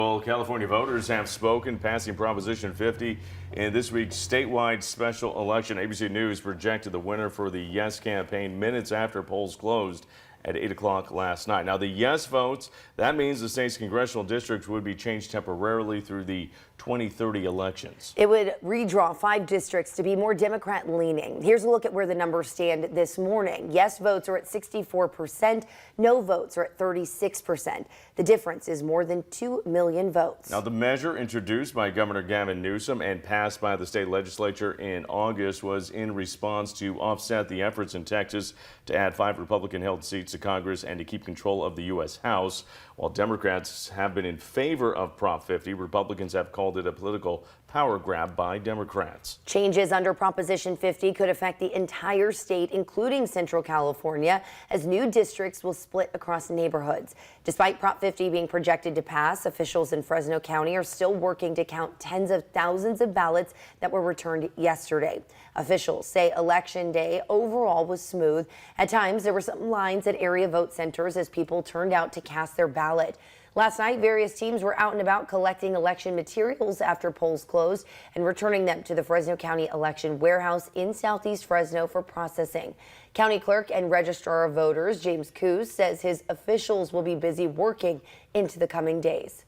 Well, California voters have spoken, passing Proposition 50 in this week's statewide special election. ABC News projected the winner for the Yes campaign minutes after polls closed at 8 o'clock last night. Now, the yes votes, that means the state's congressional districts would be changed temporarily through the 2030 elections. It would redraw 5 districts to be more Democrat leaning. Here's a look at where the numbers stand this morning. Yes votes are at 64%. No votes are at 36%. The difference is more than 2 million votes. Now, the measure introduced by Governor Gavin Newsom and passed by the state legislature in August was in response to offset the efforts in Texas to add 5 Republican-held seats to Congress and to keep control of the U.S. House. While Democrats have been in favor of Prop 50, Republicans have called it a political power grab by Democrats. Changes under Proposition 50 could affect the entire state, including Central California, as new districts will split across neighborhoods. Despite Prop 50 being projected to pass, officials in Fresno County are still working to count tens of thousands of ballots that were returned yesterday. Officials say Election Day overall was smooth. At times, there were some lines at area vote centers as people turned out to cast their ballot. Last night, various teams were out and about collecting election materials after polls closed and returning them to the Fresno County Election Warehouse in Southeast Fresno for processing. County Clerk and Registrar of Voters James Coos says his officials will be busy working into the coming days.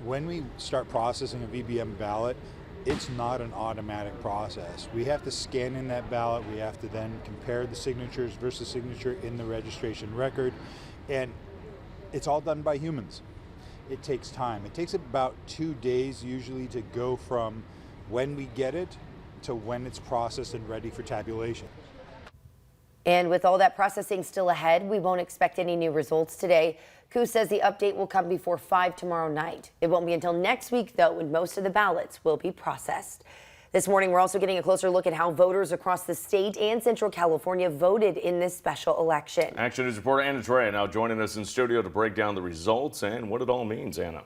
When we start processing a VBM ballot, it's not an automatic process. We have to scan in that ballot. We have to then compare the signatures versus signature in the registration record. And it's all done by humans. It takes time. It takes about 2 days usually to go from when we get it to when it's processed and ready for tabulation. And with all that processing still ahead, we won't expect any new results today. Coos says the update will come before 5 tomorrow night. It won't be until next week, though, when most of the ballots will be processed. This morning, we're also getting a closer look at how voters across the state and Central California voted in this special election. Action News reporter Anna Trey now joining us in studio to break down the results and what it all means. Anna.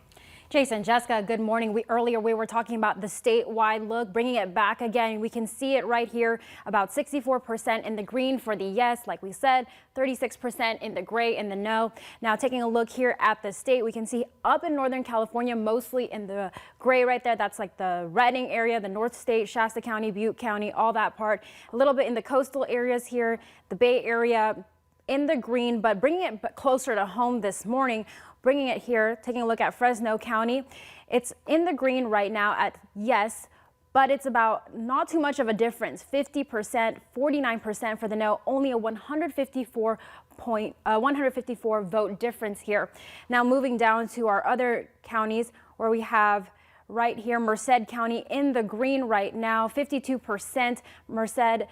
Jason, Jessica, good morning. Earlier we were talking about the statewide look, bringing it back again. We can see it right here, about 64% in the green for the yes, like we said, 36% in the gray in the no. Now taking a look here at the state, we can see up in Northern California, mostly in the gray right there. That's like the Redding area, the North State, Shasta County, Butte County, all that part. A little bit in the coastal areas here, the Bay Area in the green, but bringing it closer to home this morning. Bringing it here, taking a look at Fresno County. It's in the green right now at yes, but it's about not too much of a difference. 50%, 49% for the no, only a 154 vote difference here. Now moving down to our other counties where we have right here Merced County in the green right now, 52%, Merced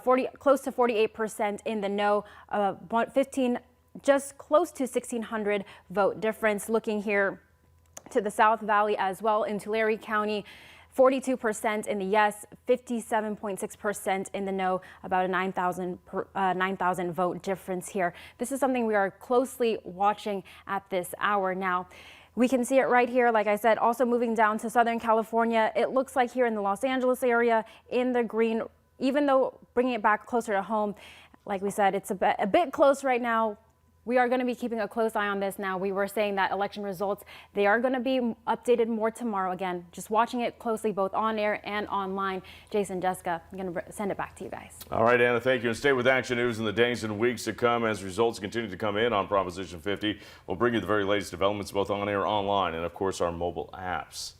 40, close to 48% in the no, 15 just close to 1,600 vote difference. Looking here to the South Valley as well in Tulare County, 42% in the yes, 57.6% in the no, about a 9,000 vote difference here. This is something we are closely watching at this hour now. We can see it right here, like I said, also moving down to Southern California. It looks like here in the Los Angeles area in the green, even though bringing it back closer to home, like we said, it's a bit close right now. We are going to be keeping a close eye on this now. We were saying that election results, they are going to be updated more tomorrow. Again, just watching it closely, both on air and online. Jason, Jessica, I'm going to send it back to you guys. All right, Anna, thank you. And stay with Action News in the days and weeks to come as results continue to come in on Proposition 50. We'll bring you the very latest developments both on air, online, and of course our mobile apps.